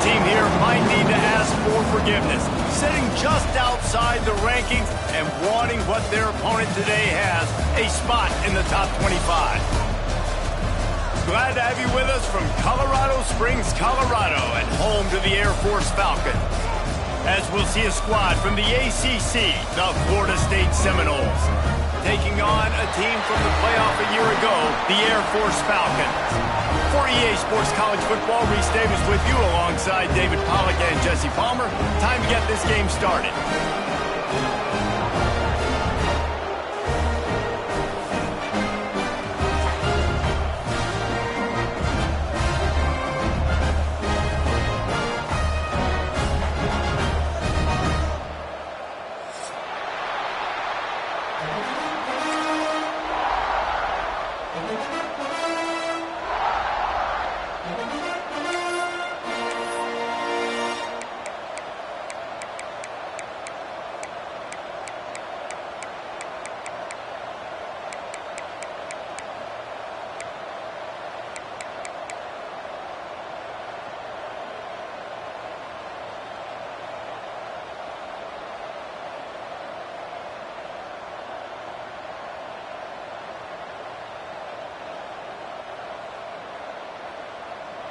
team here might need to ask for forgiveness, sitting just outside the rankings and wanting what their opponent today has, a spot in the top 25. Glad to have you with us from Colorado Springs, Colorado, and home to the Air Force Falcons. As we'll see a squad from the ACC, the Florida State Seminoles, taking on a team from the playoff a year ago, the Air Force Falcons. For EA Sports College Football, Reese Davis with you alongside David Pollack and Jesse Palmer. Time to get this game started.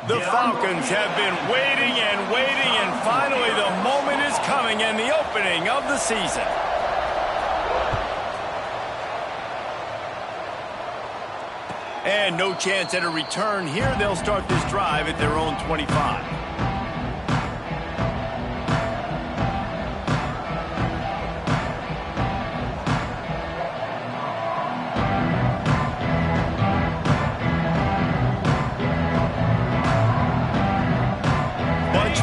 The Falcons have been waiting and waiting, and finally the moment is coming and the opening of the season. And no chance at a return here. They'll start this drive at their own 25.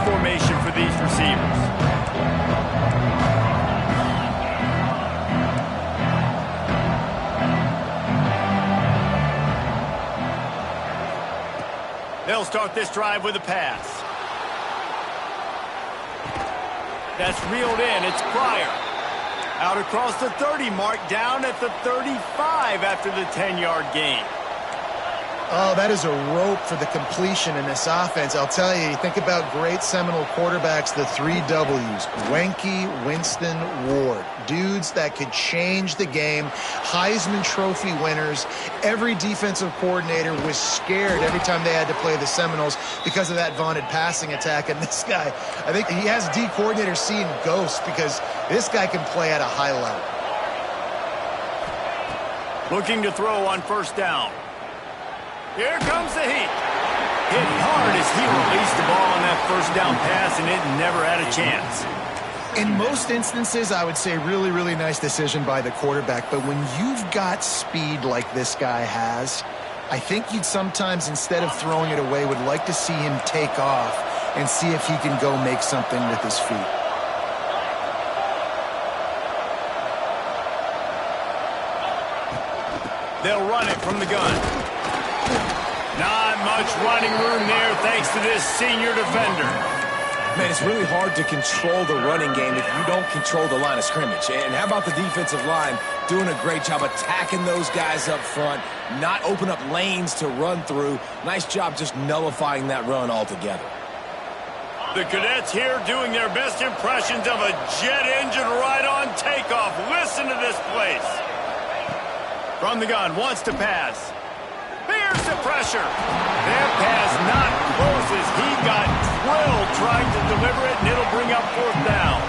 Formation for these receivers. They'll start this drive with a pass. That's reeled in. It's Pryor. Out across the 30 mark, down at the 35 after the 10-yard gain. Oh, that is a rope for the completion in this offense. I'll tell you, think about great Seminole quarterbacks, the 3 W's. Wenke, Winston, Ward. Dudes that could change the game. Heisman Trophy winners. Every defensive coordinator was scared every time they had to play the Seminoles because of that vaunted passing attack. And this guy, I think he has D coordinators seeing ghosts because this guy can play at a high level. Looking to throw on first down. Here comes the heat. Hit hard as he released the ball on that first down pass, and it never had a chance. In most instances, I would say really, really nice decision by the quarterback. But when you've got speed like this guy has, I think you'd sometimes, instead of throwing it away, would like to see him take off and see if he can go make something with his feet. They'll run it from the gun. Not much running room there thanks to this senior defender. Man, it's really hard to control the running game if you don't control the line of scrimmage. And how about the defensive line doing a great job attacking those guys up front, not open up lanes to run through. Nice job just nullifying that run altogether. The cadets here doing their best impressions of a jet engine right on takeoff. Listen to this place. From the gun, wants to pass. Here's the pressure. That pass not close as he got drilled trying to deliver it, and it'll bring up fourth down.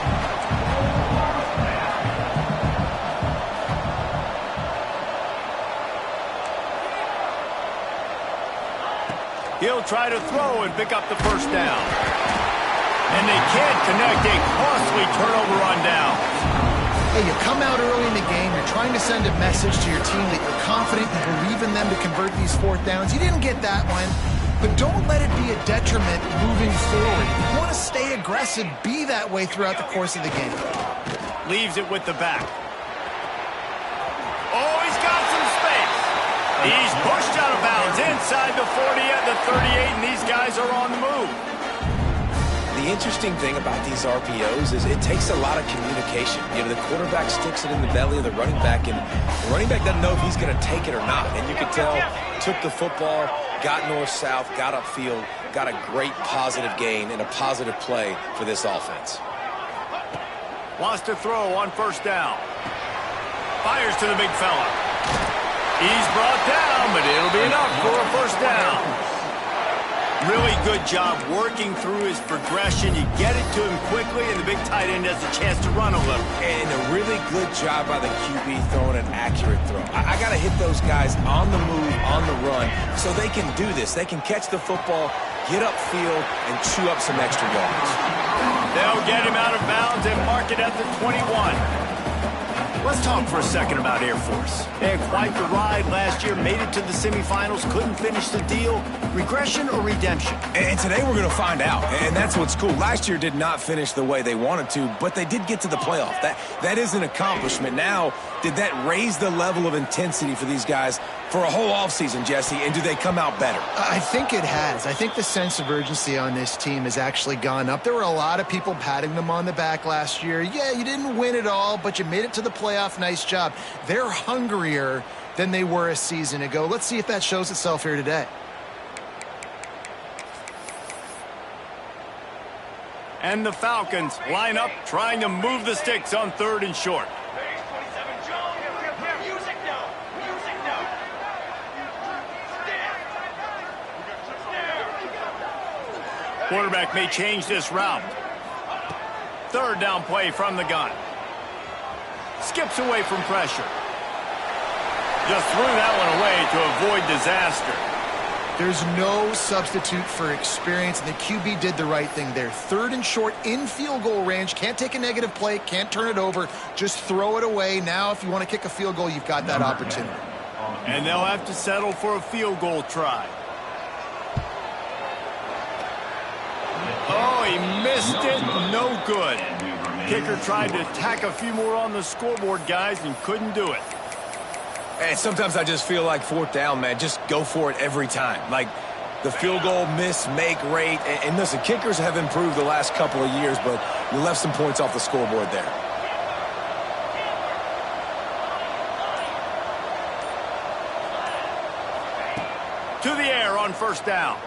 He'll try to throw and pick up the first down. And they can't connect. A costly turnover on down. Hey, you come out early in the game, you're trying to send a message to your team that you're confident, you believe in them to convert these fourth downs. You didn't get that one, but don't let it be a detriment moving forward. You want to stay aggressive, be that way throughout the course of the game. Leaves it with the back. Oh, he's got some space. He's pushed out of bounds inside the 40 at the 38, and these guys are on the move. The interesting thing about these RPOs is it takes a lot of communication. You know, the quarterback sticks it in the belly of the running back, and the running back doesn't know if he's going to take it or not. And you can tell, took the football, got north-south, got upfield, got a great positive gain and a positive play for this offense. Wants to throw on first down. Fires to the big fella. He's brought down, but it'll be enough for a first down. Really good job working through his progression. You get it to him quickly, and the big tight end has a chance to run a little. And a really good job by the QB throwing an accurate throw. I got to hit those guys on the move, on the run, so they can do this. They can catch the football, get upfield, and chew up some extra yards. They'll get him out of bounds and mark it at the 21. Let's talk for a second about Air Force. They had quite the ride last year, made it to the semifinals, couldn't finish the deal. Regression or redemption? And today we're going to find out, and that's what's cool. Last year did not finish the way they wanted to, but they did get to the playoff. That is an accomplishment. Now, did that raise the level of intensity for these guys for a whole offseason, Jesse, and do they come out better? I think it has. I think the sense of urgency on this team has actually gone up. There were a lot of people patting them on the back last year. Yeah, you didn't win it all, but you made it to the playoff. Nice job. They're hungrier than they were a season ago. Let's see if that shows itself here today. And the Falcons line up trying to move the sticks on 3rd and short. Quarterback may change this route. 3rd down play from the gun. Skips away from pressure. Just threw that one away to avoid disaster. There's no substitute for experience, and the QB did the right thing there. 3rd and short in field goal range. Can't take a negative play, can't turn it over. Just throw it away. Now, if you want to kick a field goal, you've got that opportunity. And they'll have to settle for a field goal try. Oh, he missed it. No good. Kicker tried to tack a few more on the scoreboard, guys, and couldn't do it. And sometimes I just feel like 4th down, man. Just go for it every time. Like the field goal miss, make rate. And listen, kickers have improved the last couple of years, but you left some points off the scoreboard there. To the air on first down.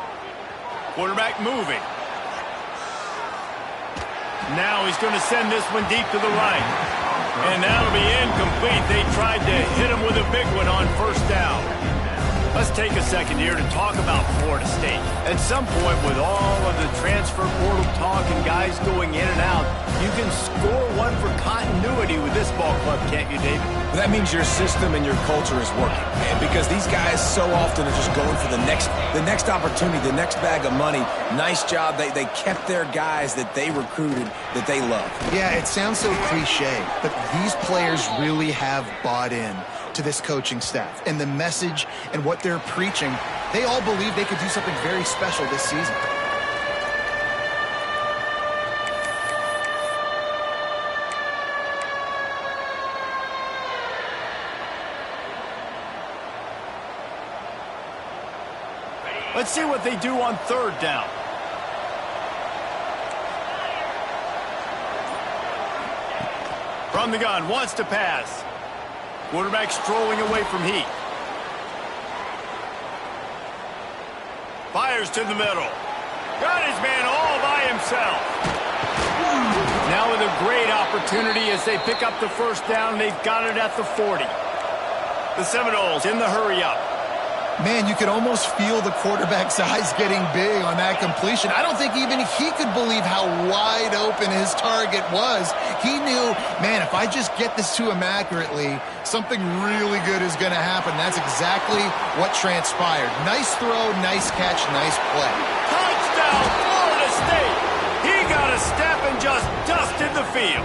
Quarterback moving. Now he's going to send this one deep to the right. And that'll be incomplete. They tried to hit him with a big one on first down. Let's take a second here to talk about Florida State. At some point, with all of the transfer portal talk and guys going in and out, you can score one for continuity with this ball club, can't you, David? That means your system and your culture is working. And because these guys so often are just going for the next opportunity, the next bag of money. Nice job. They kept their guys that they recruited, that they love. Yeah, it sounds so cliche, but these players really have bought in to this coaching staff and the message and what they're preaching. They all believe they could do something very special this season. Let's see what they do on 3rd down. From the gun, wants to pass. Quarterback strolling away from heat. Fires to the middle. Got his man all by himself. Now with a great opportunity as they pick up the first down. They've got it at the 40. The Seminoles in the hurry-up. Man, you could almost feel the quarterback's eyes getting big on that completion. I don't think even he could believe how wide open his target was. He knew, man, if I just get this to him accurately, something really good is going to happen. That's exactly what transpired. Nice throw, nice catch, nice play. Touchdown, Florida State! He got a step and just dusted the field.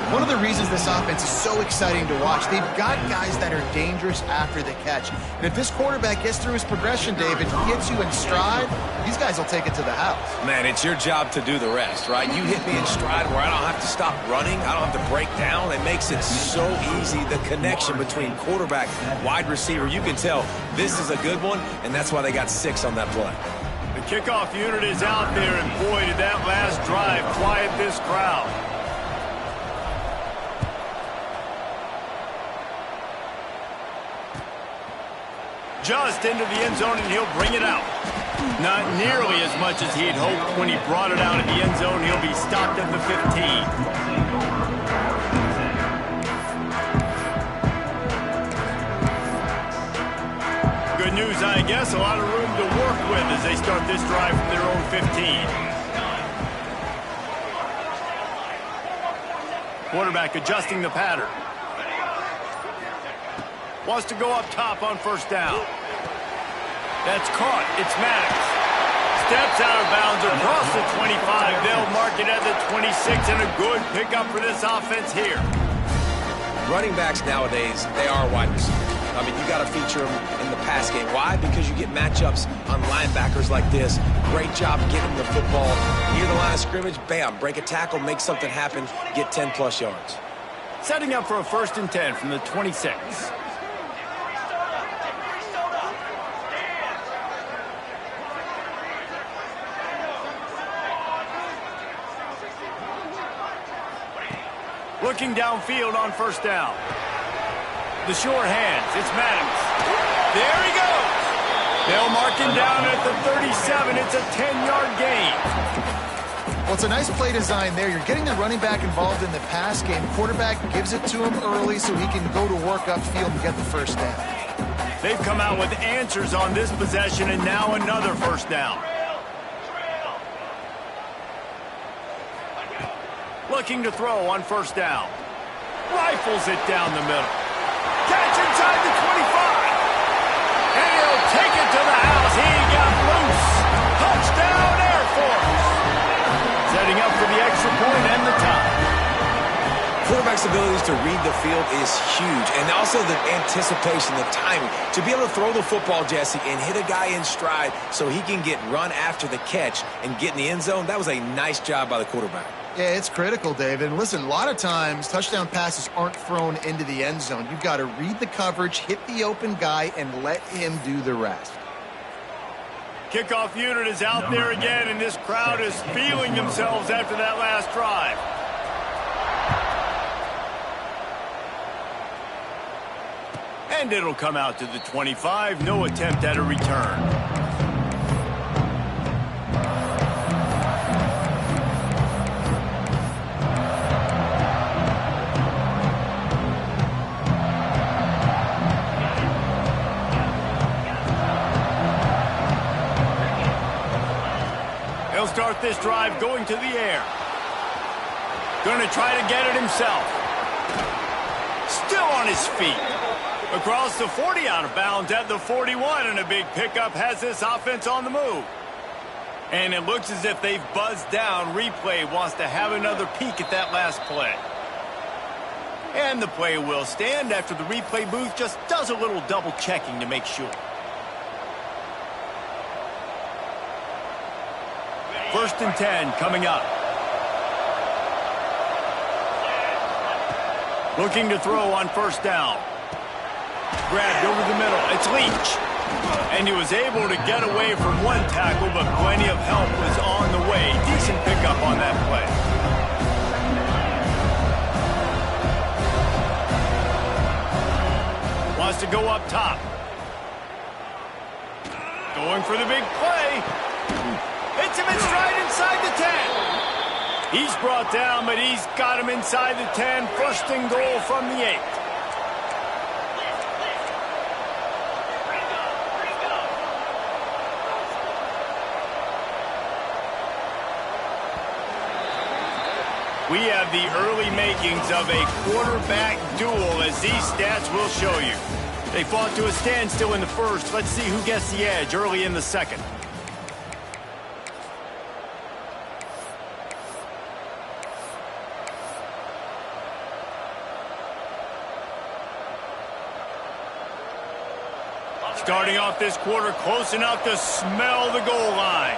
One of the reasons this offense is so exciting to watch, they've got guys that are dangerous after the catch. And if this quarterback gets through his progression, David, he gets you in stride, these guys will take it to the house. Man, it's your job to do the rest, right? You hit me in stride where I don't have to stop running. I don't have to break down. It makes it so easy, the connection between quarterback, wide receiver. You can tell this is a good one, and that's why they got 6 on that play. The kickoff unit is out there, and boy, did that last drive quiet this crowd. Just into the end zone, and he'll bring it out. Not nearly as much as he'd hoped when he brought it out of the end zone. He'll be stopped at the 15. Good news, I guess. A lot of room to work with as they start this drive from their own 15. Quarterback adjusting the pattern. Wants to go up top on first down. That's caught. It's Maddox. Steps out of bounds across the 25. They'll mark it at the 26, and a good pickup for this offense here. Running backs nowadays, they are wide receivers. I mean, you got to feature them in the pass game. Why? Because you get matchups on linebackers like this. Great job getting the football near the line of scrimmage. Bam, break a tackle, make something happen, get 10-plus yards. Setting up for a 1st and 10 from the 26. Looking downfield on first down. The short hands. It's Maddox. There he goes. They'll mark him down at the 37. It's a 10-yard gain. Well, it's a nice play design there. You're getting the running back involved in the pass game. Quarterback gives it to him early so he can go to work upfield and get the first down. They've come out with answers on this possession, and now another first down. Looking to throw on first down. Rifles it down the middle. Catch inside the 25. And he'll take it to the house. He got loose. Touchdown, Air Force. Setting up for the extra point and the tie. Quarterback's abilities to read the field is huge. And also the anticipation, the timing. To be able to throw the football, Jesse, and hit a guy in stride so he can get run after the catch and get in the end zone, that was a nice job by the quarterback. Yeah, it's critical, David. And listen, a lot of times touchdown passes aren't thrown into the end zone. You've got to read the coverage, hit the open guy, and let him do the rest. Kickoff unit is out there again, and this crowd is feeling themselves after that last drive. And it'll come out to the 25. No attempt at a return. He'll start this drive going to the air. Going to try to get it himself. Still on his feet. Across the 40, out of bounds at the 41, and a big pickup has this offense on the move. And it looks as if they've buzzed down. Replay wants to have another peek at that last play. And the play will stand after the replay booth just does a little double checking to make sure. 1st and 10 coming up. Looking to throw on first down. Grabbed over the middle. It's Leach. And he was able to get away from one tackle, but plenty of help was on the way. Decent pickup on that play. Wants to go up top. Going for the big play. Hits him in stride inside the 10. He's brought down, but he's got him inside the 10. 1st and goal from the 8. We have the early makings of a quarterback duel, as these stats will show you. They fought to a standstill in the 1st. Let's see who gets the edge early in the 2nd. Starting off this quarter close enough to smell the goal line.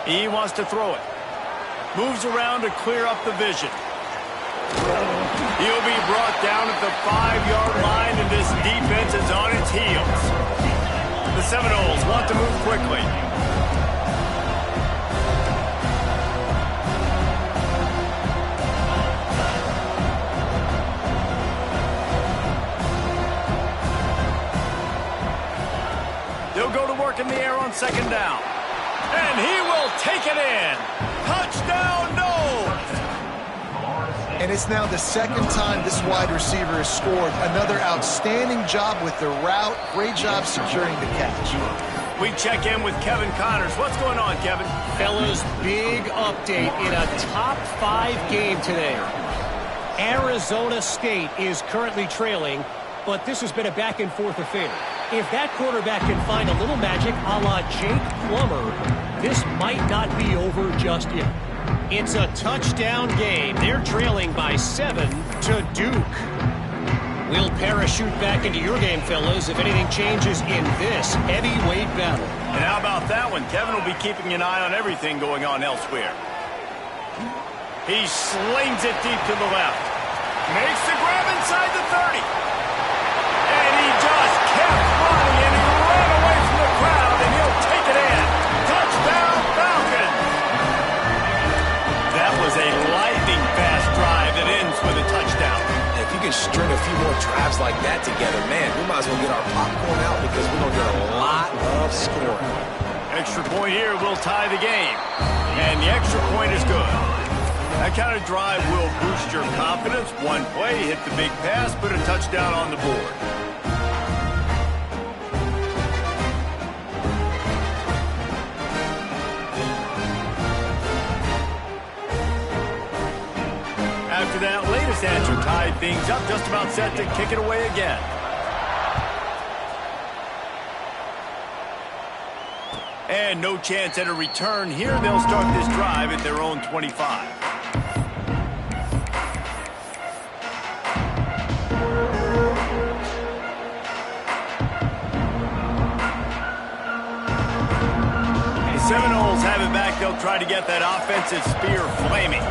He wants to throw it. Moves around to clear up the vision. He'll be brought down at the 5-yard line, and this defense is on its heels. The Seminoles want to move quickly. They'll go to second down. And he will take it in. Touchdown, no! And it's now the second time this wide receiver has scored. Another outstanding job with the route. Great job securing the catch. We check in with Kevin Connors. What's going on, Kevin? Fellas, big update in a top 5 game today. Arizona State is currently trailing, but this has been a back-and-forth affair. If that quarterback can find a little magic a la Jake Plummer, this might not be over just yet. It's a touchdown game. They're trailing by 7 to Duke. We'll parachute back into your game, fellas, if anything changes in this heavyweight battle. And how about that one? Kevin will be keeping an eye on everything going on elsewhere. He slings it deep to the left. Makes the grab inside the 30. And he just kept running, and he ran away from the crowd, and he'll take it in. Touchdown, Falcons! That was a lightning-fast drive that ends with a touchdown. If you can string a few more drives like that together, man, we might as well get our popcorn out because we're going to get a lot of scoring. Extra point here will tie the game. And the extra point is good. That kind of drive will boost your confidence. One play, hit the big pass, put a touchdown on the board. After that latest answer tied things up, just about set to kick it away again. And no chance at a return here. They'll start this drive at their own 25. The Seminoles have it back. They'll try to get that offensive spear flaming.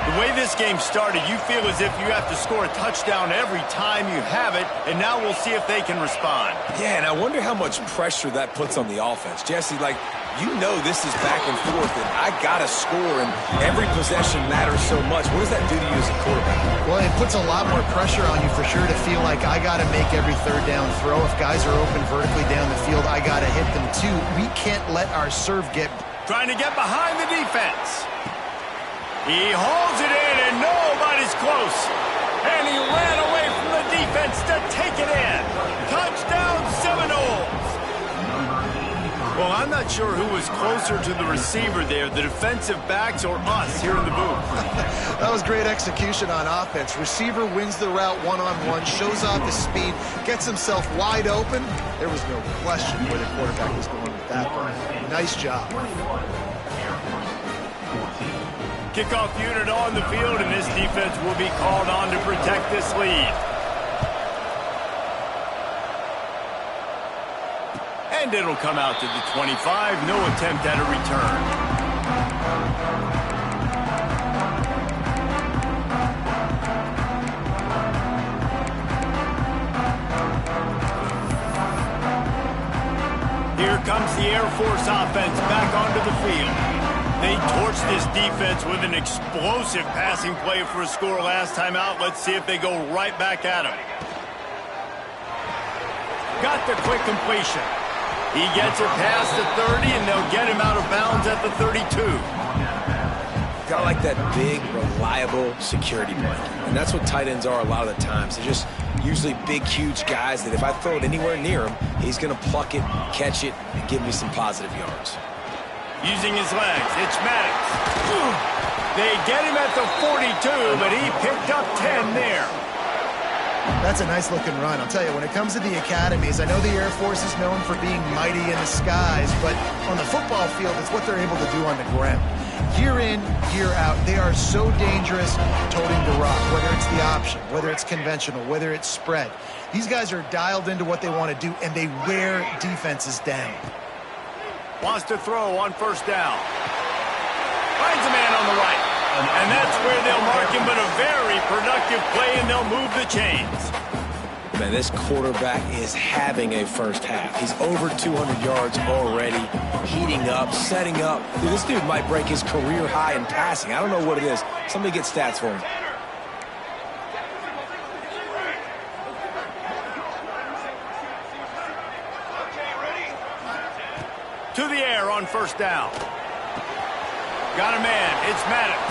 The way this game started, you feel as if you have to score a touchdown every time you have it, and now we'll see if they can respond. Yeah, and I wonder how much pressure that puts on the offense. Jesse, like, you know this is back and forth, and I got to score, and every possession matters so much. What does that do to you as a quarterback? Well, it puts a lot more pressure on you for sure to feel like I got to make every third down throw. If guys are open vertically down the field, I got to hit them too. We can't let our serve get... Trying to get behind the defense. He hauls it in, and nobody's close. And he ran away from the defense to take it in. Touchdown, Seminoles. Well, I'm not sure who was closer to the receiver there, the defensive backs or us here in the booth. That was great execution on offense. Receiver wins the route one-on-one, shows off his speed, gets himself wide open. There was no question where the quarterback was going with that one. Nice job. Kickoff unit on the field, and this defense will be called on to protect this lead. And it'll come out to the 25. No attempt at a return. Here comes the Air Force offense back onto the field. They torched this defense with an explosive passing play for a score last time out. Let's see if they go right back at him. Got the quick completion. He gets it past the 30, and they'll get him out of bounds at the 32. Got like that big, reliable security blanket. And that's what tight ends are a lot of the times. They're just usually big, huge guys that if I throw it anywhere near him, he's going to pluck it, catch it, and give me some positive yards. Using his legs, it's Maddox. They get him at the 42, but he picked up 10 there. That's a nice-looking run. I'll tell you, when it comes to the academies, I know the Air Force is known for being mighty in the skies, but on the football field, it's what they're able to do on the ground. Year in, year out, they are so dangerous toting the rock, whether it's the option, whether it's conventional, whether it's spread. These guys are dialed into what they want to do, and they wear defenses down. Wants to throw on first down. Finds a man on the right. And that's where they'll mark him, but a very productive play, and they'll move the chains. Man, this quarterback is having a first half. He's over 200 yards already, heating up, setting up. Dude, this dude might break his career high in passing. I don't know what it is. Somebody get stats for him. To first down. Got a man. It's Maddox.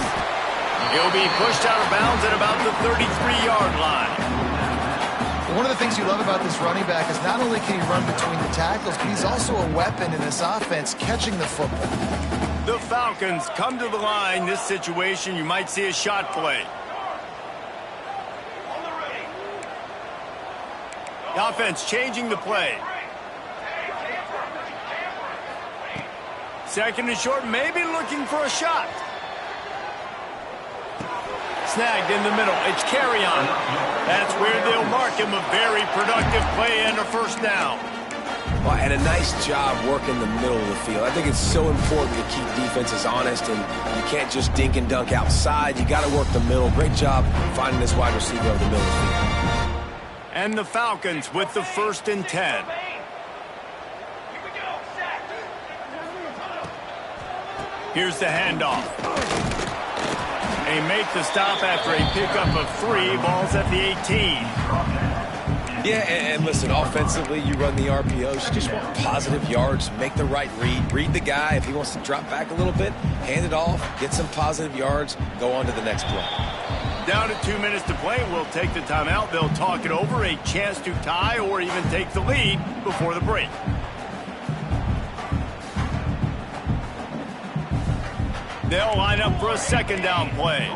He'll be pushed out of bounds at about the 33-yard line. One of the things you love about this running back is not only can he run between the tackles, but he's also a weapon in this offense catching the football. The Falcons come to the line. This situation, you might see a shot play. The offense changing the play. Second and short, maybe looking for a shot. Snagged in the middle. It's carry on. That's where they'll mark him. A very productive play and a first down. Well, and a nice job working the middle of the field. I think it's so important to keep defenses honest, and you can't just dink and dunk outside. You got to work the middle. Great job finding this wide receiver over the middle of the field. And the Falcons with the 1st and 10. Here's the handoff. They make the stop after a pickup of 3. Ball's at the 18. Yeah, and listen, offensively, you run the RPOs. You just want positive yards, make the right read. Read the guy. If he wants to drop back a little bit, hand it off, get some positive yards, go on to the next play. Down to 2 minutes to play. We'll take the timeout. They'll talk it over. A chance to tie or even take the lead before the break. They'll line up for a 2nd down play.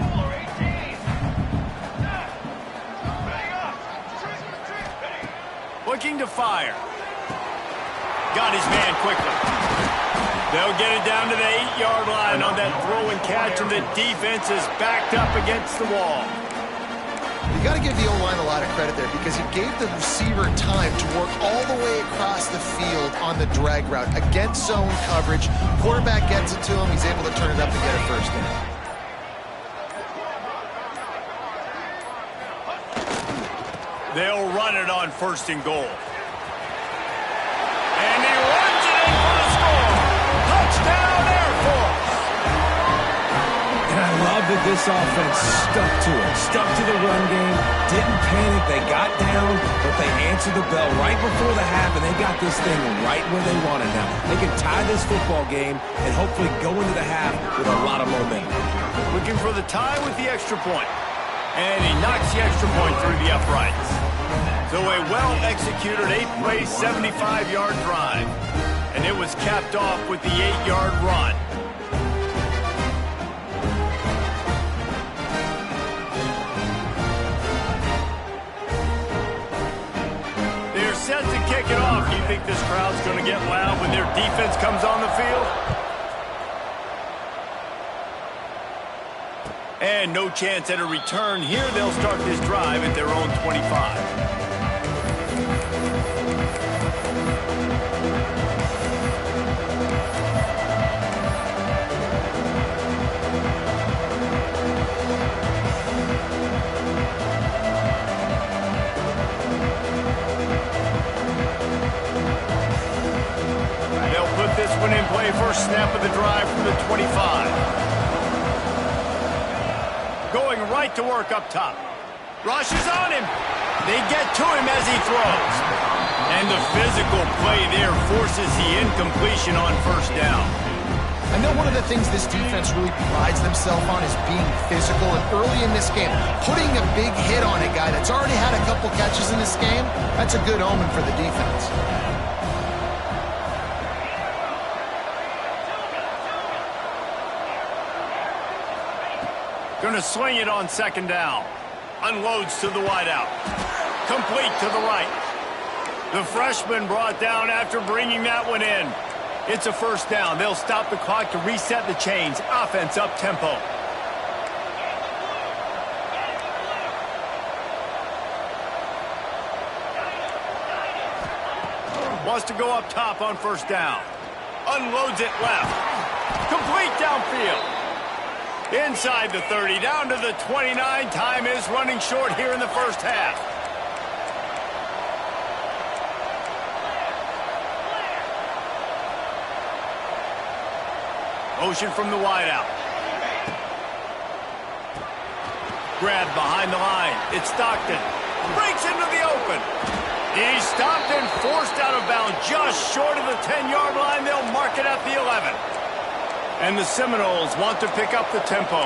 Looking to fire. Got his man quickly. They'll get it down to the 8-yard line on that throw and catch, and the defense is backed up against the wall. You got to give the O-line a lot of credit there because he gave the receiver time to work all the way across the field on the drag route against zone coverage. Quarterback gets it to him. He's able to turn it up and get a first down. They'll run it on 1st and goal. And he runs it in for the score. Touchdown, Air Force. And I love that this offense stuck to it, stuck to the run game, didn't panic. They got down, but they answered the bell right before the half, and they got this thing right where they wanted now. They can tie this football game and hopefully go into the half with a lot of momentum. Looking for the tie with the extra point. And he knocks the extra point through the uprights. So a well-executed 8-play, 75-yard drive. And it was capped off with the 8-yard run. They're set to kick it off. Do you think this crowd's going to get loud when their defense comes on the field? And no chance at a return here. They'll start this drive at their own 25. They'll put this one in play. First snap of the drive from the 25. Going right to work up top. Rush is on him. They get to him as he throws. And the physical play there forces the incompletion on 1st down. I know one of the things this defense really prides themselves on is being physical. And early in this game, putting a big hit on a guy that's already had a couple catches in this game, that's a good omen for the defense. Going to sling it on 2nd down. Unloads to the wideout. Complete to the right. The freshman brought down after bringing that one in. It's a 1st down. They'll stop the clock to reset the chains. Offense up tempo. Wants to go up top on 1st down. Unloads it left. Complete downfield. Inside the 30, down to the 29. Time is running short here in the 1st half. Motion from the wideout. Grabbed behind the line. It's Stockton. Breaks into the open. He's stopped and forced out of bounds just short of the 10-yard line. They'll mark it at the 11. And the Seminoles want to pick up the tempo.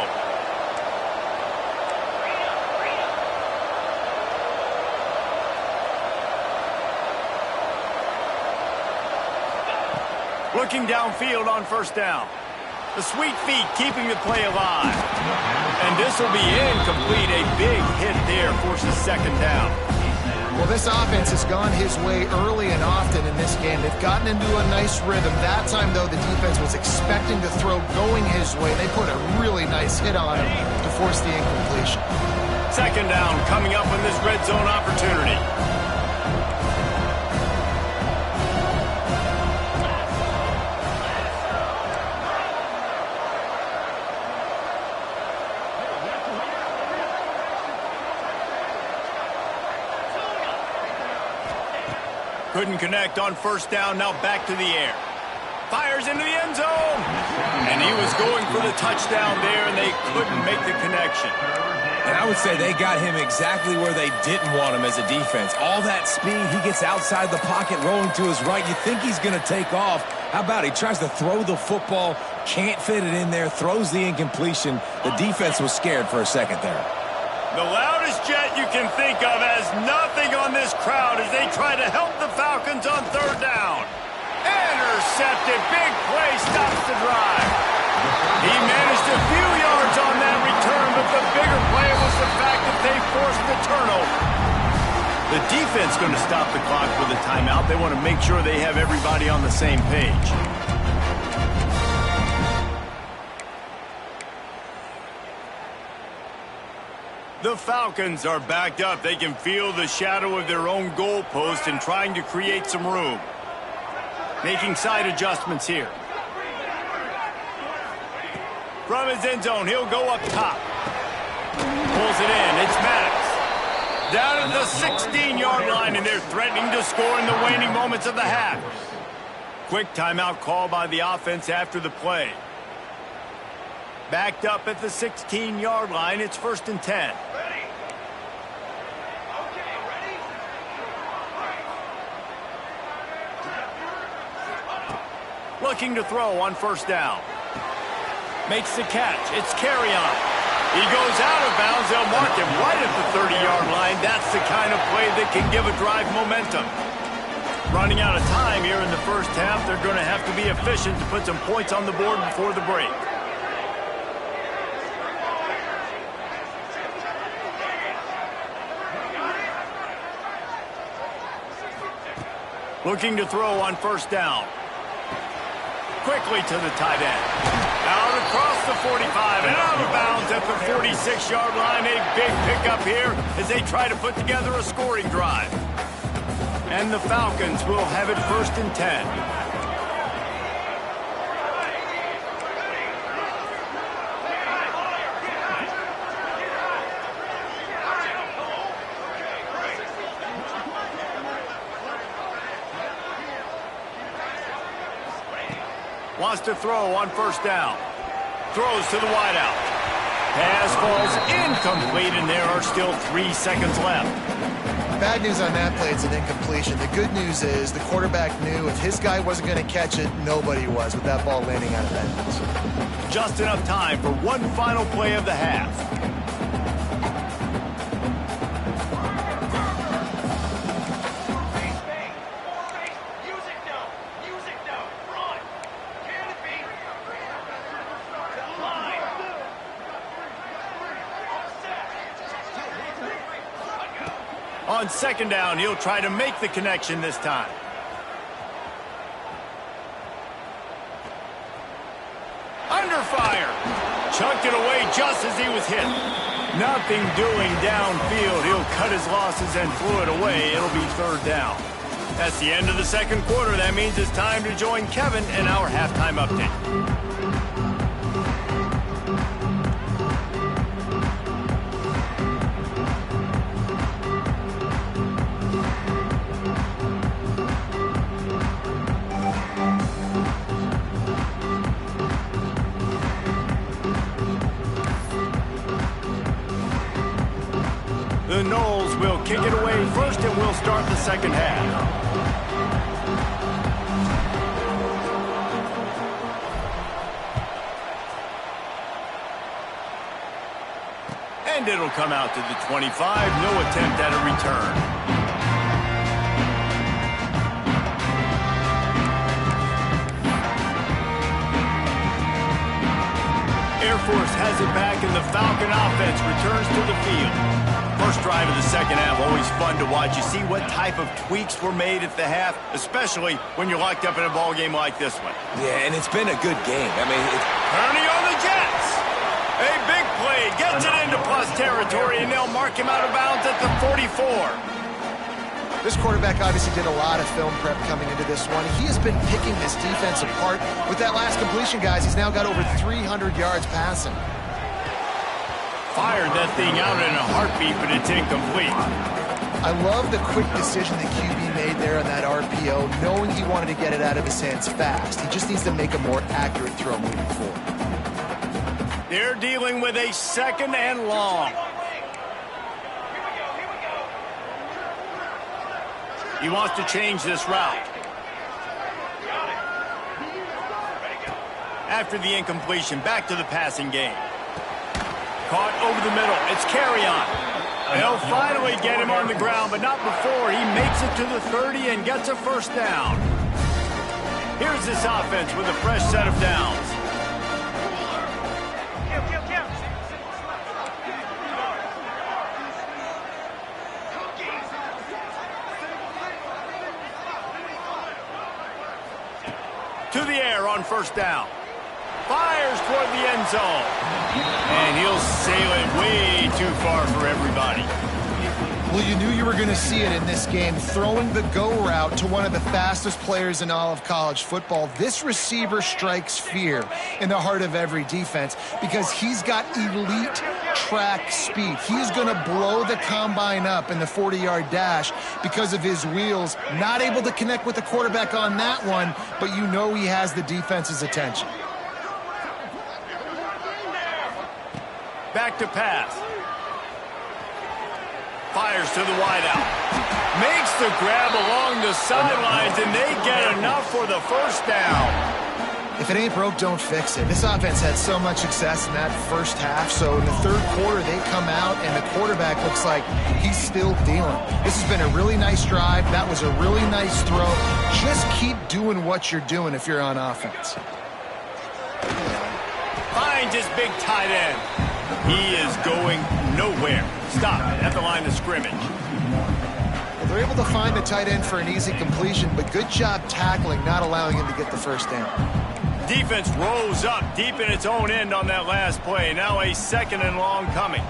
Looking downfield on first down. The sweet feet keeping the play alive. And this will be incomplete. A big hit there forces second down. Well, this offense has gone his way early and often in this game. They've gotten into a nice rhythm. That time, though, the defense was expecting to throw going his way. They put a really nice hit on him to force the incompletion. Second down coming up in this red zone opportunity. Couldn't connect on first down, now back to the air. Fires into the end zone. And he was going for the touchdown there, and they couldn't make the connection. And I would say they got him exactly where they didn't want him as a defense. All that speed, he gets outside the pocket, rolling to his right. You think he's going to take off. How about he tries to throw the football, can't fit it in there, throws the incompletion. The defense was scared for a second there. The loudest jet you can think of has nothing on this crowd as they try to help the Falcons on third down. Intercepted. Big play stops the drive. He managed a few yards on that return, but the bigger play was the fact that they forced the turnover. The defense going to stop the clock with a timeout. They want to make sure they have everybody on the same page. The Falcons are backed up. They can feel the shadow of their own goalpost and trying to create some room. Making side adjustments here. From his end zone, he'll go up top. Pulls it in. It's Maddox. Down at the 16-yard line, and they're threatening to score in the waning moments of the half. Quick timeout call by the offense after the play. Backed up at the 16-yard line. It's 1st and 10. Looking to throw on first down. Makes the catch. It's carry on. He goes out of bounds. They'll mark him right at the 30-yard line. That's the kind of play that can give a drive momentum. Running out of time here in the first half. They're going to have to be efficient to put some points on the board before the break. Looking to throw on first down. Quickly to the tight end. Out across the 45 and out of bounds at the 46-yard line. A big pickup here as they try to put together a scoring drive. And the Falcons will have it 1st and 10. Wants to throw on first down. Throws to the wideout. Pass falls incomplete, and there are still 3 seconds left. Bad news on that play, it's an incompletion. The good news is the quarterback knew if his guy wasn't going to catch it, nobody was with that ball landing out of bounds. Just enough time for one final play of the half. On second down, he'll try to make the connection this time. Under fire. Chucked it away just as he was hit. Nothing doing downfield. He'll cut his losses and threw it away. It'll be third down. That's the end of the second quarter. That means it's time to join Kevin in our halftime update. The The Noles will kick it away first, and we'll start the second half. And it'll come out to the 25. No attempt at a return. Air Force has it back, and the Falcon offense returns to the field. First drive of the second half, always fun to watch. You see what type of tweaks were made at the half, especially when you're locked up in a ball game like this one. Yeah, and it's been a good game. I mean, Turning on the Jets. A big play, gets it into plus territory, and they'll mark him out of bounds at the 44. This quarterback obviously did a lot of film prep coming into this one. He has been picking this defense apart. With that last completion, guys, he's now got over 300 yards passing. Fired that thing out in a heartbeat, but it's incomplete. I love the quick decision that QB made there on that RPO, knowing he wanted to get it out of his hands fast. He just needs to make a more accurate throw moving forward. They're dealing with a second and long. He wants to change this route. After the incompletion, back to the passing game. Caught over the middle. It's carry on. They'll finally get him on the ground, but not before he makes it to the 30 and gets a first down. Here's this offense with a fresh set of downs. To the air on first down. Fires toward the end zone. And he'll sail it way too far for everybody. Well, you knew you were going to see it in this game. Throwing the go route to one of the fastest players in all of college football. This receiver strikes fear in the heart of every defense because he's got elite track speed. He's going to blow the combine up in the 40-yard dash because of his wheels. Not able to connect with the quarterback on that one, but you know he has the defense's attention. Back to pass. Fires to the wideout. Makes the grab along the sidelines, and they get enough for the first down. If it ain't broke, don't fix it. This offense had so much success in that first half, so in the third quarter, they come out, and the quarterback looks like he's still dealing. This has been a really nice drive. That was a really nice throw. Just keep doing what you're doing if you're on offense. Finds his big tight end. He is going nowhere. Stop at the line of scrimmage. Well, they're able to find the tight end for an easy completion, but good job tackling, not allowing him to get the first down. Defense rose up deep in its own end on that last play. Now a second and long coming.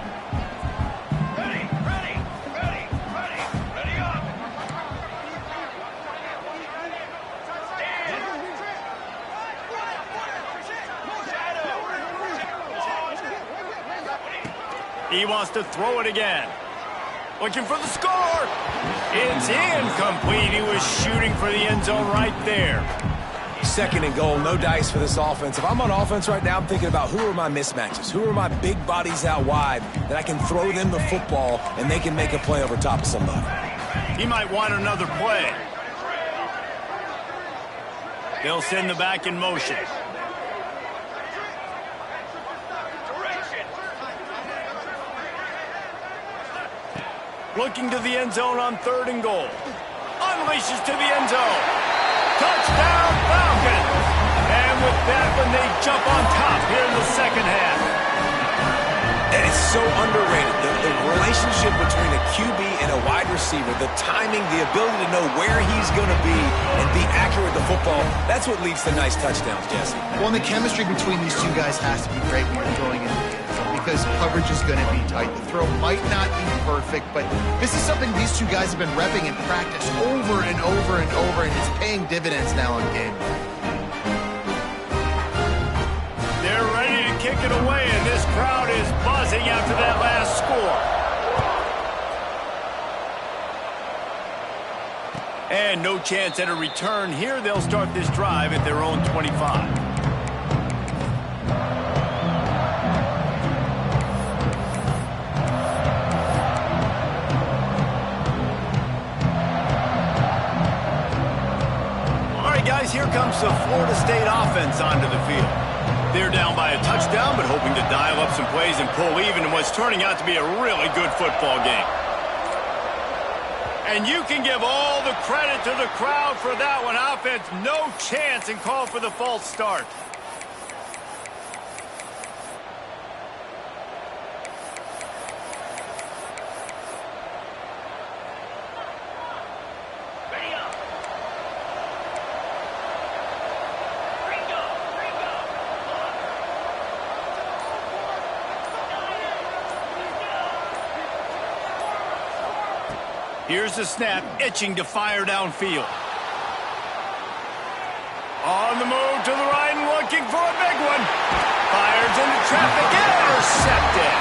He wants to throw it again. Looking for the score. It's incomplete. He was shooting for the end zone right there. Second and goal, no dice for this offense. If I'm on offense right now, I'm thinking about who are my mismatches? Who are my big bodies out wide that I can throw them the football and they can make a play over top of somebody? He might want another play. They'll send the back in motion. Looking to the end zone on third and goal. Unleashes to the end zone. Touchdown, Falcons! And with that one, they jump on top here in the second half. And it's so underrated. The relationship between a QB and a wide receiver, the timing, the ability to know where he's going to be and be accurate with the football, that's what leads to nice touchdowns, Jesse. Well, and the chemistry between these two guys has to be great when you're throwing in the end zone because coverage is going to be tight. The throw might not be perfect, but this is something these two guys have been repping in practice over and over and over, and it's paying dividends now on game day. They're ready to kick it away, and this crowd is buzzing after that last score. And no chance at a return here. They'll start this drive at their own 25. Florida State offense onto the field. They're down by a touchdown, but hoping to dial up some plays and pull even in what's turning out to be a really good football game. And you can give all the credit to the crowd for that one. Offense, no chance, and call for the false start. Here's the snap, itching to fire downfield. On the move to the right and looking for a big one. Fires into traffic, intercepted.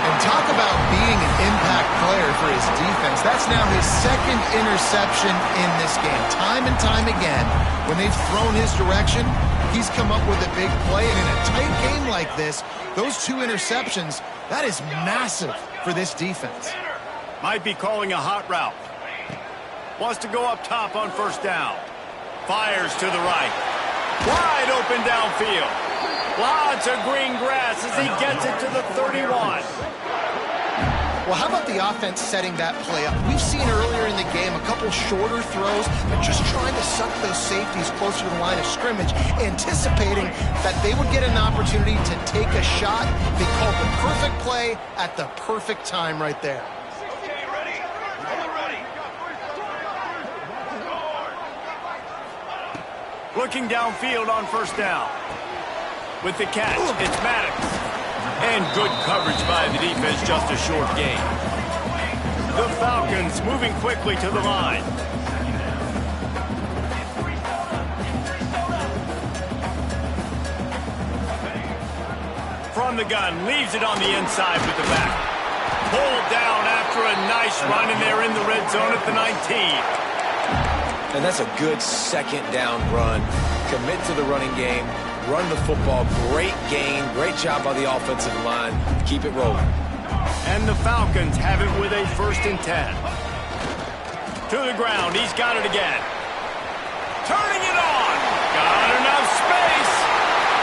And talk about being an impact player for his defense. That's now his second interception in this game. Time and time again, when they've thrown his direction, he's come up with a big play. And in a tight game like this, those two interceptions, that is massive for this defense. Might be calling a hot route. Wants to go up top on first down. Fires to the right. Wide open downfield. Lots of green grass as he gets it to the 31. Well, how about the offense setting that play up? We've seen earlier in the game a couple shorter throws, but just trying to suck those safeties closer to the line of scrimmage, anticipating that they would get an opportunity to take a shot. They called the perfect play at the perfect time right there. Looking downfield on first down. With the catch, it's Maddox. And good coverage by the defense, just a short gain. The Falcons moving quickly to the line. From the gun, leaves it on the inside with the back. Pulled down after a nice run, and they're in the red zone at the 19. And that's a good second down run. Commit to the running game. Run the football. Great gain. Great job by the offensive line. Keep it rolling. And the Falcons have it with a 1st and 10. To the ground. He's got it again. Turning it on. Got enough space.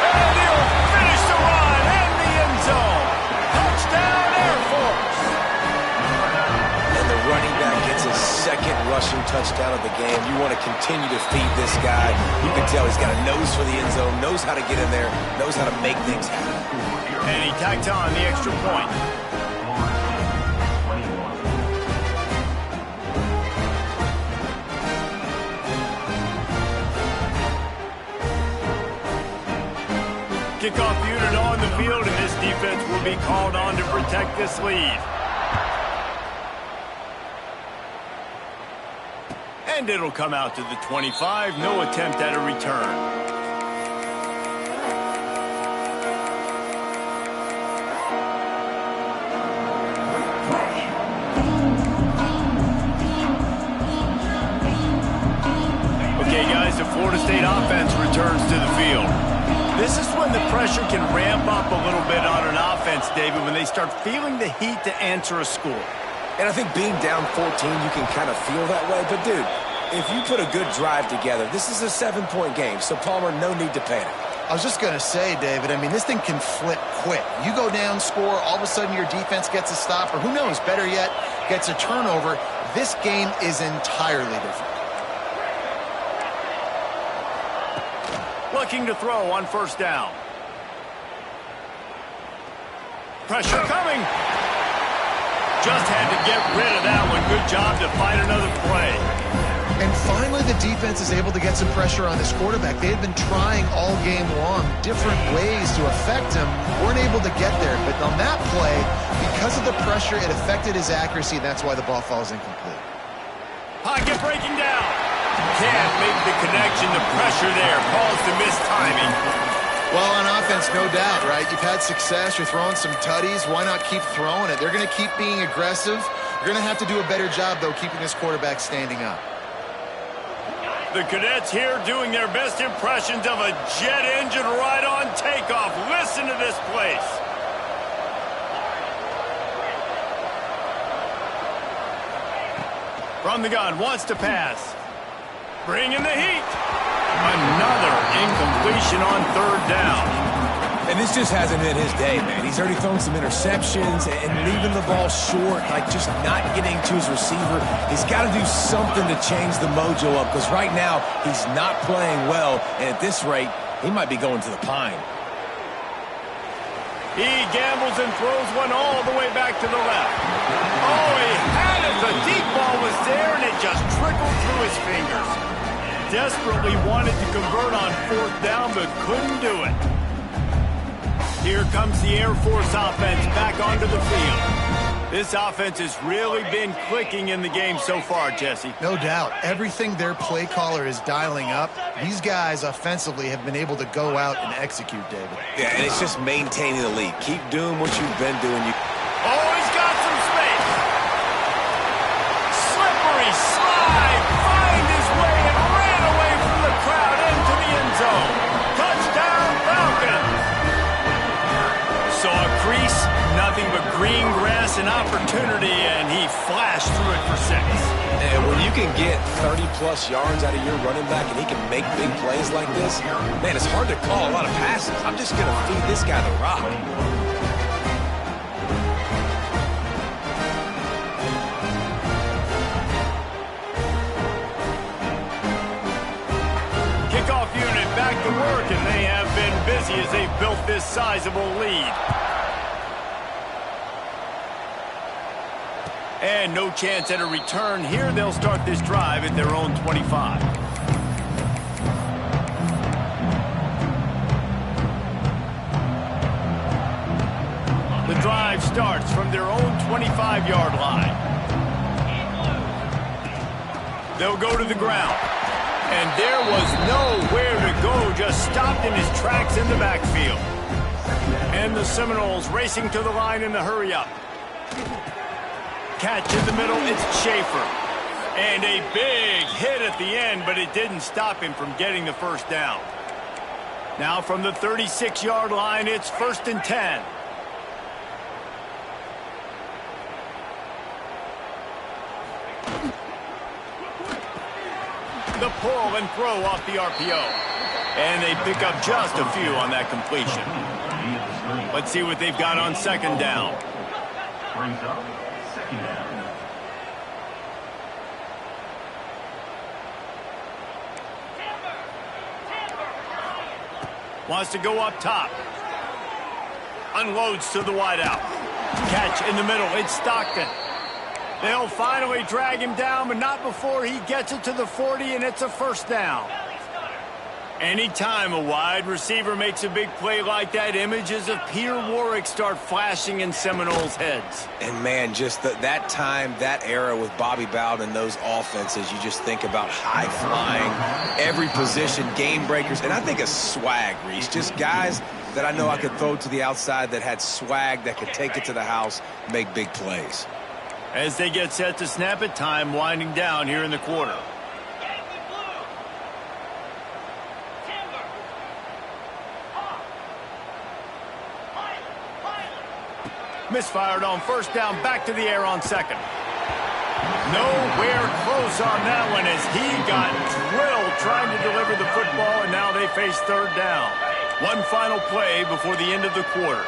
And he'll finish the run in the end zone. Touchdown, Air Force. And the running back gets his second rushing touchdown of the game. You want to continue to feed this guy. You can tell he's got a nose for the end zone, knows how to get in there, knows how to make things happen. And he tacked on the extra point. Kickoff unit on the field, and this defense will be called on to protect this lead. And it'll come out to the 25. No attempt at a return. Okay, guys, the Florida State offense returns to the field. This is when the pressure can ramp up a little bit on an offense, David, when they start feeling the heat to answer a score. And I think being down 14, you can kind of feel that way. But, dude, if you put a good drive together, this is a 7-point game. So, Palmer, no need to panic. I was just going to say, David, I mean, this thing can flip quick. You go down, score, all of a sudden your defense gets a stop, or who knows, better yet, gets a turnover. This game is entirely different. Looking to throw on first down. Pressure coming. Just had to get rid of that one. Good job to find another play. And finally, the defense is able to get some pressure on this quarterback. They had been trying all game long different ways to affect him. Weren't able to get there. But on that play, because of the pressure, it affected his accuracy. That's why the ball falls incomplete. Pocket breaking down. Can't make the connection. The pressure there calls to missed timing. Well, on offense, no doubt, right? You've had success. You're throwing some tutties. Why not keep throwing it? They're going to keep being aggressive. You're going to have to do a better job, though, keeping this quarterback standing up. The cadets here doing their best impressions of a jet engine right on takeoff. Listen to this place. From the gun, wants to pass. Bring in the heat. A Another incompletion on third down. And this just hasn't been his day, man. He's already thrown some interceptions and leaving the ball short, like just not getting to his receiver. He's got to do something to change the mojo up because right now he's not playing well, and at this rate, he might be going to the pine. He gambles and throws one all the way back to the left. Oh, he had it. The deep ball was there, and it just trickled through his fingers. Desperately wanted to convert on fourth down, but couldn't do it. Here comes the Air Force offense back onto the field. This offense has really been clicking in the game so far, Jesse. No doubt. Everything their play caller is dialing up, these guys offensively have been able to go out and execute, David. Yeah, and it's just maintaining the lead. Keep doing what you've been doing. Oh, he's got some space. Slippery slide. Find his way and ran away from the crowd into the end zone. Touchdown, Falcons. Saw a crease, nothing but green grass and opportunity, and he flashed through it for 6. And when you can get 30-plus yards out of your running back and he can make big plays like this, man, it's hard to call a lot of passes. I'm just going to feed this guy the rock. Kickoff unit back to work, and they have been busy as they've built this sizable lead. And no chance at a return here. They'll start this drive at their own 25. The drive starts from their own 25-yard line. They'll go to the ground. And there was nowhere to go, just stopped in his tracks in the backfield. And the Seminoles racing to the line in the hurry-up. Catch in the middle, it's Schaefer. And a big hit at the end, but it didn't stop him from getting the first down. Now from the 36-yard line, it's 1st and 10. The pull and throw off the RPO. And they pick up just a few on that completion. Let's see what they've got on 2nd down. Wants to go up top. Unloads to the wideout. Catch in the middle. It's Stockton. They'll finally drag him down, but not before he gets it to the 40, and it's a 1st down. Anytime a wide receiver makes a big play like that, images of Peter Warrick start flashing in Seminoles' heads. And, man, just that time, that era with Bobby Bowden and those offenses, you just think about high-flying, every position, game breakers, and I think of swag, Reese. Just guys that I know I could throw to the outside that had swag, that could take it to the house, make big plays. As they get set to snap it, time winding down here in the quarter. Misfired on 1st down, back to the air on 2nd. Nowhere close on that one as he got drilled trying to deliver the football, and now they face 3rd down. One final play before the end of the quarter.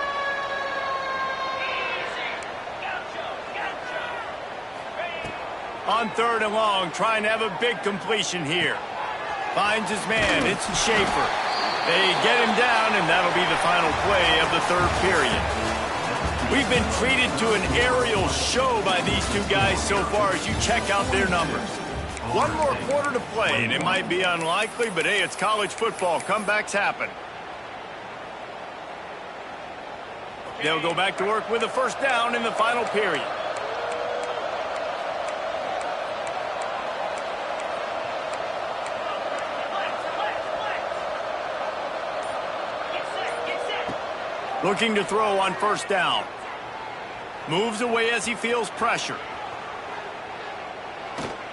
On 3rd and long, trying to have a big completion here. Finds his man, it's Schaefer. They get him down, and that'll be the final play of the 3rd period. We've been treated to an aerial show by these two guys so far as you check out their numbers. One more quarter to play, and it might be unlikely, but hey, it's college football. Comebacks happen. They'll go back to work with a 1st down in the final period. Looking to throw on 1st down. Moves away as he feels pressure.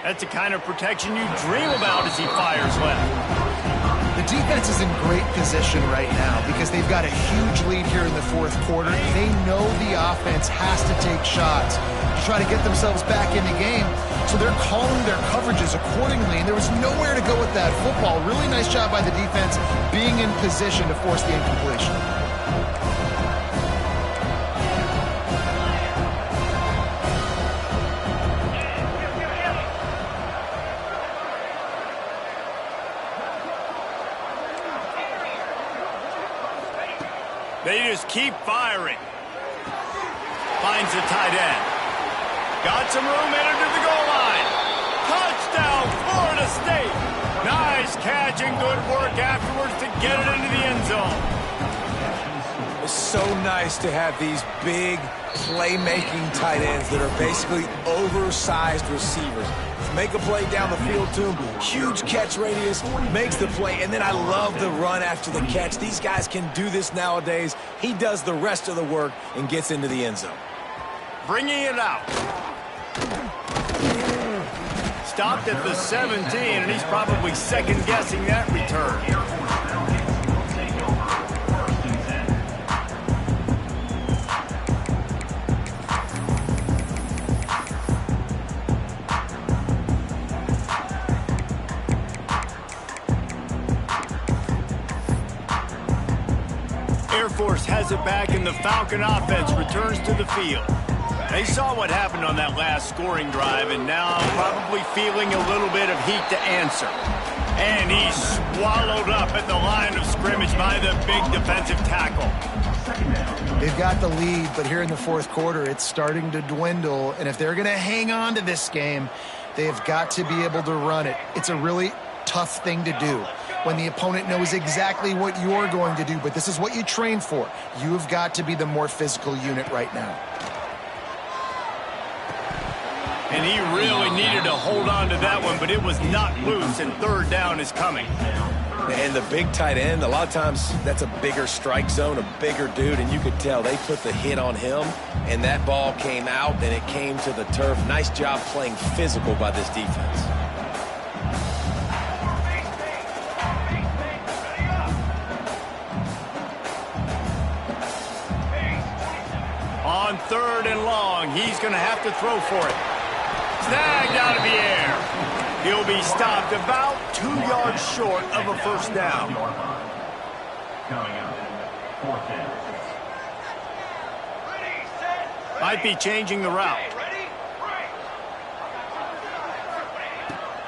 That's the kind of protection you dream about as he fires left. The defense is in great position right now because they've got a huge lead here in the fourth quarter. They know the offense has to take shots to try to get themselves back in the game. So they're calling their coverages accordingly, and there was nowhere to go with that football. Really nice job by the defense being in position to force the incompletion. They just keep firing. Finds the tight end. Got some room headed to the goal line. Touchdown, Florida State. Nice catch and good work afterwards to get it into the end zone. It's so nice to have these big playmaking tight ends that are basically oversized receivers. Make a play down the field to him. Huge catch radius, makes the play, and then I love the run after the catch. These guys can do this nowadays. He does the rest of the work and gets into the end zone. Bringing it out. Stopped at the 17, and he's probably second-guessing that return. Air Force has it back, and the Falcon offense returns to the field. They saw what happened on that last scoring drive, and now probably feeling a little bit of heat to answer. And he's swallowed up at the line of scrimmage by the big defensive tackle. They've got the lead, but here in the fourth quarter, it's starting to dwindle. And if they're going to hang on to this game, they've got to be able to run it. It's a really tough thing to do when the opponent knows exactly what you're going to do, but this is what you train for. You've got to be the more physical unit right now. And he really needed to hold on to that one, but it was not loose, and third down is coming. And the big tight end, a lot of times that's a bigger strike zone, a bigger dude, and you could tell they put the hit on him, and that ball came out, and it came to the turf. Nice job playing physical by this defense. On third and long, he's going to have to throw for it. Snagged out of the air. He'll be stopped about 2 yards short of a first down. Might be changing the route.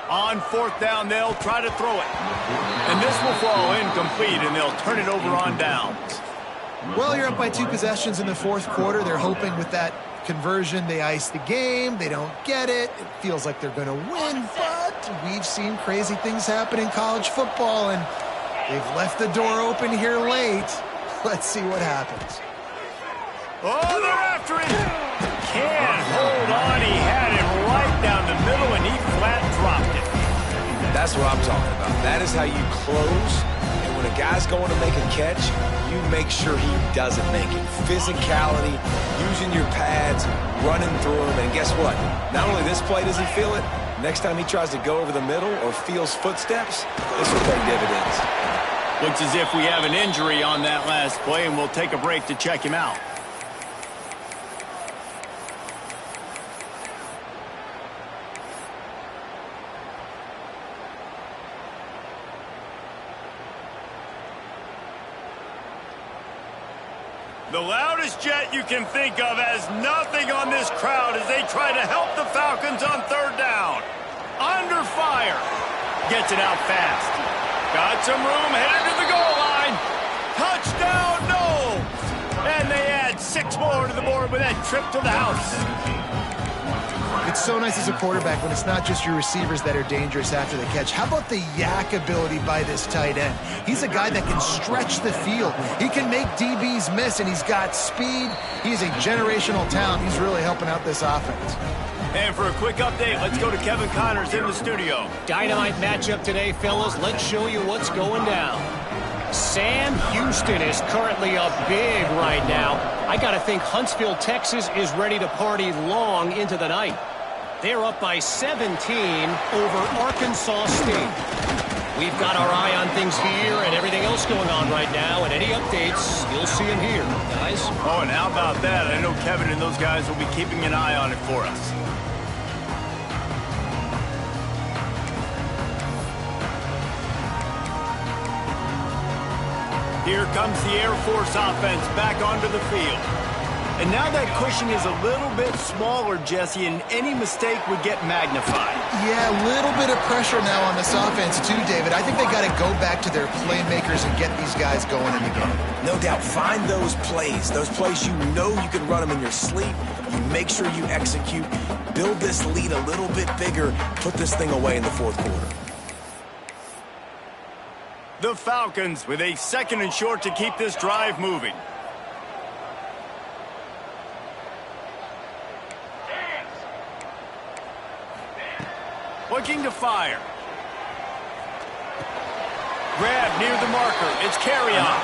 On fourth down, they'll try to throw it. And this will fall incomplete, and they'll turn it over on downs. Well, you're up by 2 possessions in the fourth quarter. They're hoping with that conversion they ice the game. They don't get it. It feels like they're going to win, but we've seen crazy things happen in college football, and they've left the door open here late. Let's see what happens. Oh, they're after it. Can't hold on. He had it right down the middle, and he flat dropped it. That's what I'm talking about. That is how you close. And when a guy's going to make a catch, you make sure he doesn't make it. Physicality, using your pads, running through him. And guess what? Not only this play does he feel it, next time he tries to go over the middle or feels footsteps, this will pay dividends. Looks as if we have an injury on that last play, and we'll take a break to check him out. The loudest jet you can think of has nothing on this crowd as they try to help the Falcons on third down. Under fire. Gets it out fast. Got some room, headed to the goal line. Touchdown, no! And they add 6 more to the board with that trip to the house. It's so nice as a quarterback when it's not just your receivers that are dangerous after the catch. How about the yak ability by this tight end? He's a guy that can stretch the field. He can make DBs miss, and he's got speed. He's a generational talent. He's really helping out this offense. And for a quick update, let's go to Kevin Connors in the studio. Dynamite matchup today, fellas. Let's show you what's going down. Sam Houston is currently up big right now. I got to think Huntsville, Texas is ready to party long into the night. They're up by 17 over Arkansas State. We've got our eye on things here and everything else going on right now, and any updates, you'll see them here, guys. Oh, and how about that? I know Kevin and those guys will be keeping an eye on it for us. Here comes the Air Force offense back onto the field. And now that cushion is a little bit smaller, Jesse, and any mistake would get magnified. Yeah, a little bit of pressure now on this offense too, David. I think they got to go back to their playmakers and get these guys going in the game. No doubt, find those plays you know you can run them in your sleep. You make sure you execute. Build this lead a little bit bigger. Put this thing away in the fourth quarter. The Falcons with a 2nd and short to keep this drive moving. Looking to fire. Grab near the marker. It's carry on.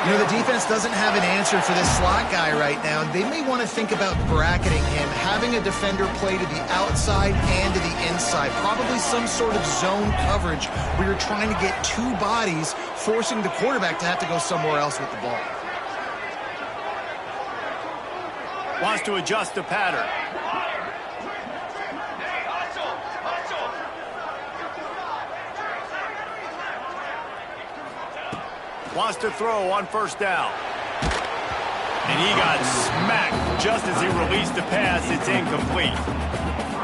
You know, the defense doesn't have an answer for this slot guy right now. They may want to think about bracketing him, having a defender play to the outside and to the inside. Probably some sort of zone coverage where you're trying to get two bodies, forcing the quarterback to have to go somewhere else with the ball. Wants to adjust the pattern. Wants to throw on 1st down. And he got smacked just as he released the pass. It's incomplete.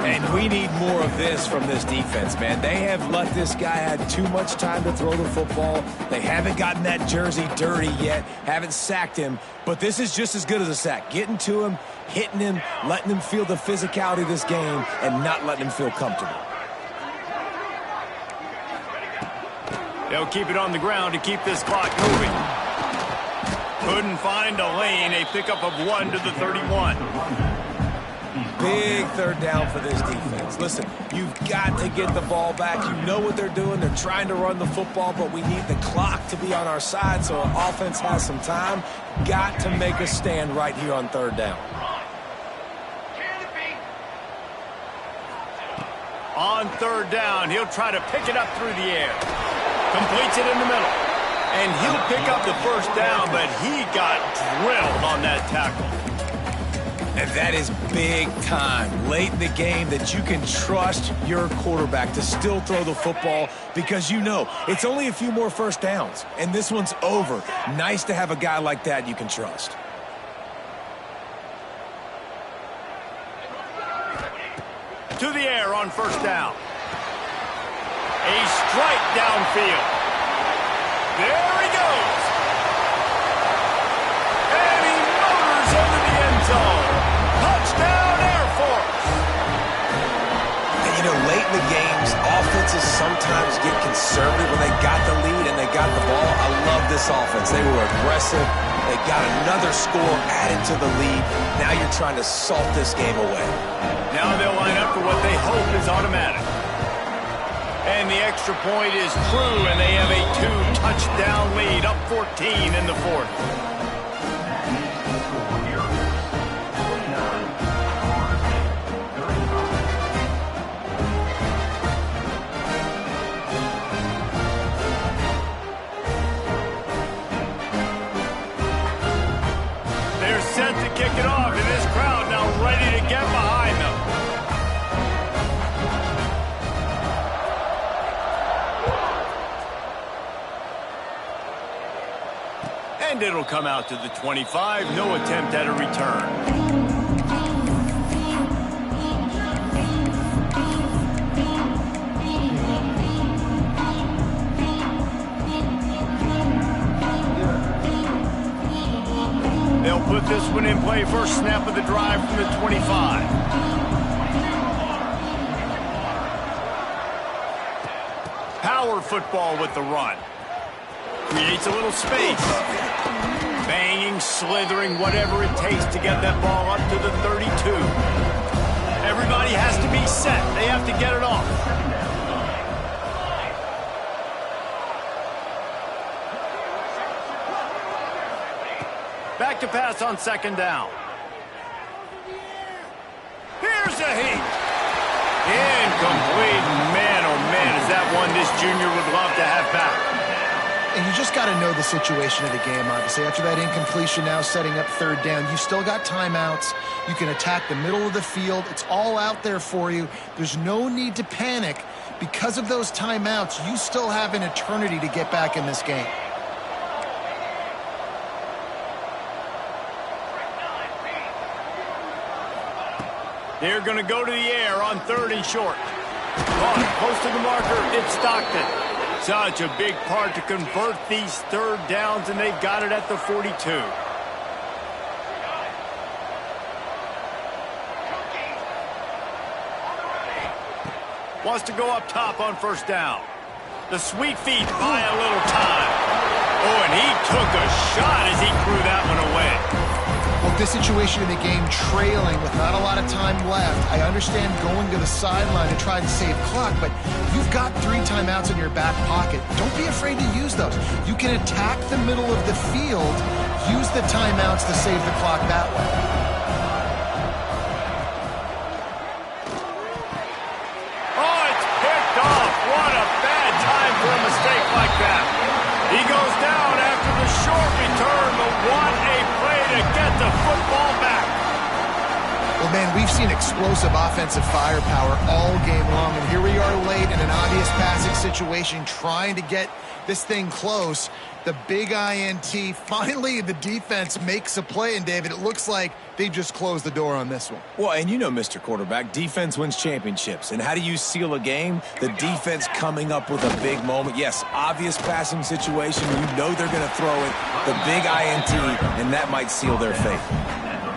And we need more of this from this defense, man. They have let this guy have too much time to throw the football. They haven't gotten that jersey dirty yet, haven't sacked him. But this is just as good as a sack. Getting to him, hitting him, letting him feel the physicality of this game, and not letting him feel comfortable. They'll keep it on the ground to keep this clock moving. Couldn't find a lane. A pickup of 1 to the 31. Big 3rd down for this defense. Listen, you've got to get the ball back. You know what they're doing. They're trying to run the football, but we need the clock to be on our side so our offense has some time. Got to make a stand right here on 3rd down. On 3rd down, he'll try to pick it up through the air. Completes it in the middle. And he'll pick up the 1st down, but he got drilled on that tackle. And that is big time late in the game that you can trust your quarterback to still throw the football because you know it's only a few more 1st downs, and this one's over. Nice to have a guy like that you can trust. To the air on 1st down. A strike downfield. There he goes. And he motors into the end zone. Touchdown, Air Force. And you know, late in the games, offenses sometimes get conservative when they got the lead and they got the ball. I love this offense. They were aggressive. They got another score added to the lead. Now you're trying to salt this game away. Now they'll line up for what they hope is automatic. And the extra point is true, and they have a 2-touchdown lead, up 14 in the 4th. They're set to kick it off, and this crowd now ready to get behind them. And it'll come out to the 25. No attempt at a return. They'll put this one in play. First snap of the drive from the 25. Power football with the run. Creates a little space. Banging, slithering, whatever it takes to get that ball up to the 32. Everybody has to be set. They have to get it off. Back to pass on 2nd down. Here's a heat. Incomplete. Man, oh man, is is that one this junior would love to have back. And you just got to know the situation of the game, obviously. After that incompletion now setting up third down, you still got timeouts. You can attack the middle of the field. It's all out there for you. There's no need to panic. Because of those timeouts, you still have an eternity to get back in this game. They're going to go to the air on 3rd and short. Close to the marker, it's Stockton. Such a big part to convert these third downs, and they've got it at the 42. Wants to go up top on 1st down. The sweet feet buy a little time. Oh, and he took a shot as he threw that one away. Well, this situation in the game, trailing with not a lot of time left, I understand going to the sideline and trying to save clock, but you've got 3 timeouts in your back pocket. Don't be afraid to use those. You can attack the middle of the field, use the timeouts to save the clock that way. Oh, it's picked off. What a bad time for a mistake like that. He goes down after the short return, but what a play to get the football back. Well, man, we've seen explosive offensive firepower all game long, and here we are late in an obvious passing situation trying to get this thing close. The big INT, finally the defense makes a play, and David, it looks like they just closed the door on this one. Well, and you know, Mr. Quarterback, defense wins championships. And how do you seal a game? The defense coming up with a big moment. Yes, obvious passing situation. You know they're going to throw it. The big INT, and that might seal their fate.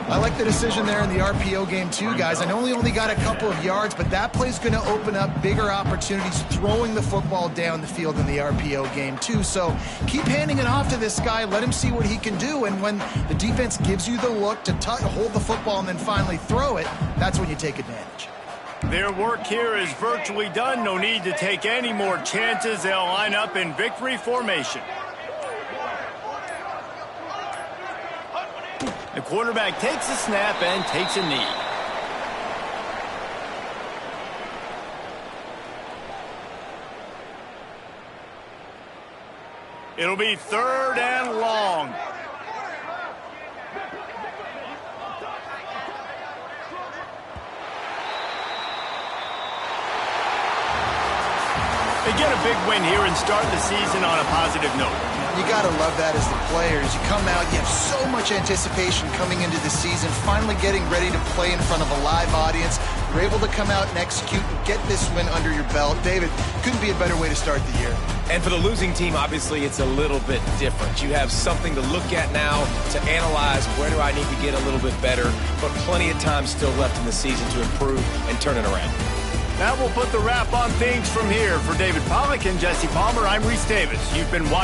I like the decision there in the RPO game too, guys. I know he only got a couple of yards, but that play's going to open up bigger opportunities throwing the football down the field in the RPO game too. So keep handing it off to this guy. Let him see what he can do. And when the defense gives you the look to hold the football and then finally throw it, that's when you take advantage. Their work here is virtually done. No need to take any more chances. They'll line up in victory formation. The quarterback takes a snap and takes a knee. It'll be 3rd and long. They get a big win here and start the season on a positive note. You got to love that as the players. You come out, you have so much anticipation coming into the season, finally getting ready to play in front of a live audience. You're able to come out and execute and get this win under your belt. David, couldn't be a better way to start the year. And for the losing team, obviously, it's a little bit different. You have something to look at now to analyze where do I need to get a little bit better, but plenty of time still left in the season to improve and turn it around. That will put the wrap on things from here. For David Pollack and Jesse Palmer, I'm Reese Davis. You've been watching.